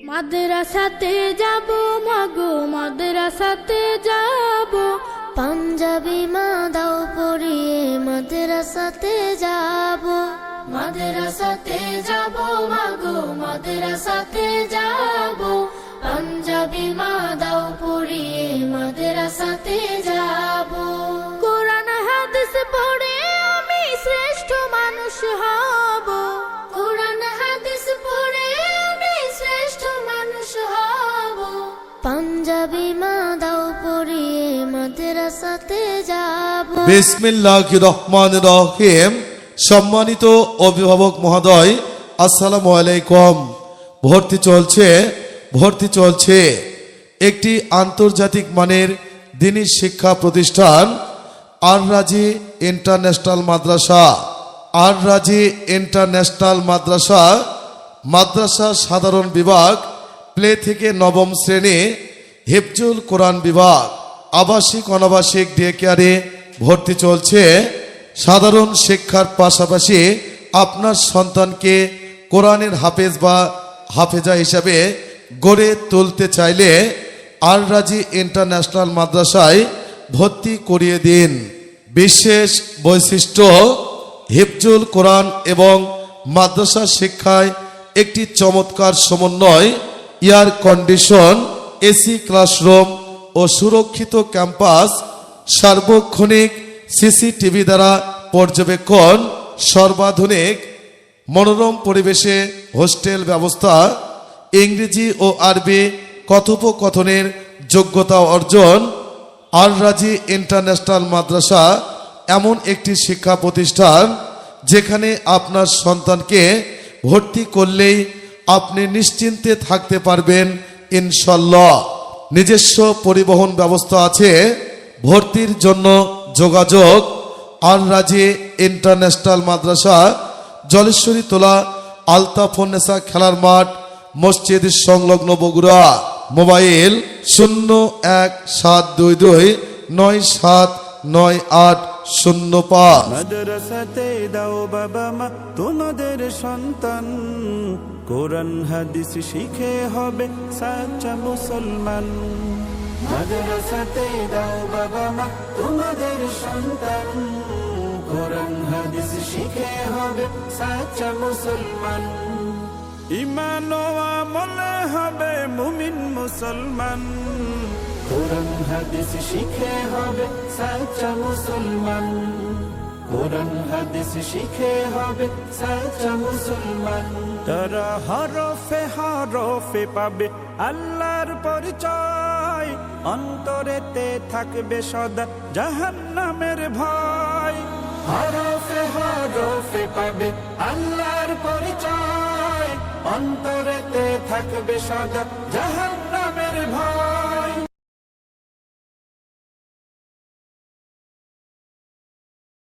মাদ্রাসাতে যাব মাগো মাদ্রাসাতে যাব, পাঞ্জাবি মা দাও পরিয়ে মাদ্রাসাতে যাব। মাদ্রাসাতে যাব মাগো মাদ্রাসাতে যাব, পাঞ্জাবি মা দাও পরিয়ে মাদ্রাসাতে যাব। কোরআন হাদিস পড়ে আমি শ্রেষ্ঠ মানুষ হব, কোরআন হাদিস পড়ে আমি শ্রেষ্ঠ মানুষ হব, পাঞ্জাবি মা দাও পরিয়ে মাদ্রাসাতে যাব। বিসমিল্লাহির রহমানির রহিম। সম্মানিত অভিভাবক মহোদয়, আসসালামু আলাইকুম। ভর্তি চলছে একটি আন্তর্জাতিক মানের দ্বীনি শিক্ষা প্রতিষ্ঠান আর রাজি ইন্টারন্যাশনাল মাদ্রাসা। আর রাজি ইন্টারন্যাশনাল মাদ্রাসা সাধারণ বিভাগ, প্লে থেকে নবম শ্রেণী, হিফজুল কোরআন বিভাগ, আবাসিক অনাবাসিক ডে কেয়ারে ভর্তি চলছে। সাধারণ শিক্ষার পাশাপাশি আপনার সন্তানকে কোরআনের হাফেজ বা হাফেজা হিসাবে গড়ে তুলতে চাইলে আর রাজি ইন্টারন্যাশনাল মাদ্রাসায় ভর্তি করিয়ে দিন। বিশেষ বৈশিষ্ট্য, হিফজুল কোরআন এবং মাদ্রাসা শিক্ষায় একটি চমৎকার সমন্বয়, এয়ার কন্ডিশন, এসি ক্লাসরুম ও সুরক্ষিত ক্যাম্পাস, সার্বক্ষণিক সিসিটিভি দ্বারা পর্যবেক্ষণ, সর্বাধুনিক মনোরম পরিবেশে হোস্টেল ব্যবস্থা, ইংরেজি ও আরবি কথোপকথনের যোগ্যতা অর্জন। আর রাজি ইন্টারন্যাশনাল মাদ্রাসা এমন একটি শিক্ষা প্রতিষ্ঠান যেখানে আপনার সন্তানকে ভর্তি করলেই আপনি নিশ্চিন্তে থাকতে পারবেন ইনশাল্লাহ। নিজস্ব পরিবহন ব্যবস্থা আছে। ভর্তির জন্য যোগাযোগ আর রাজি ইন্টারন্যাশনাল মাদ্রাসা, জলেশ্বরী তোলা, আলতাফুন্নেসা খেলার মাঠ, মসজিদ সংলগ্ন, বগুড়া। মোবাইল 0172297985। মাদ্রাসাতে দাও বাবা মা তোমাদের সন্তান, কোরআন হাদিস শিখে হবে সাচ্চা মুসলমান। মাদ্রাসাতে দাও বাবা মা তোমাদের সন্তান, কোরআন হাদিস শিখে হবে সাচ্চা মুসলমান। ঈমান ও আমলে হবে মুমিন মুসলমান, কোরআন হাদিস শিখে হবে সাচ্চা মুসলমান। কোরআন হাদিস শিখে হবে সাচ্চা মুসলমান। তারা হরফে হরফে পাবে আল্লাহর পরিচয়, অন্তরেতে থাকবে সদা জাহান্নামের ভয়। হরফে হরফে পাবে আল্লাহর পরিচয়, অন্তরেতে থাকবে সদা জাহান্নামের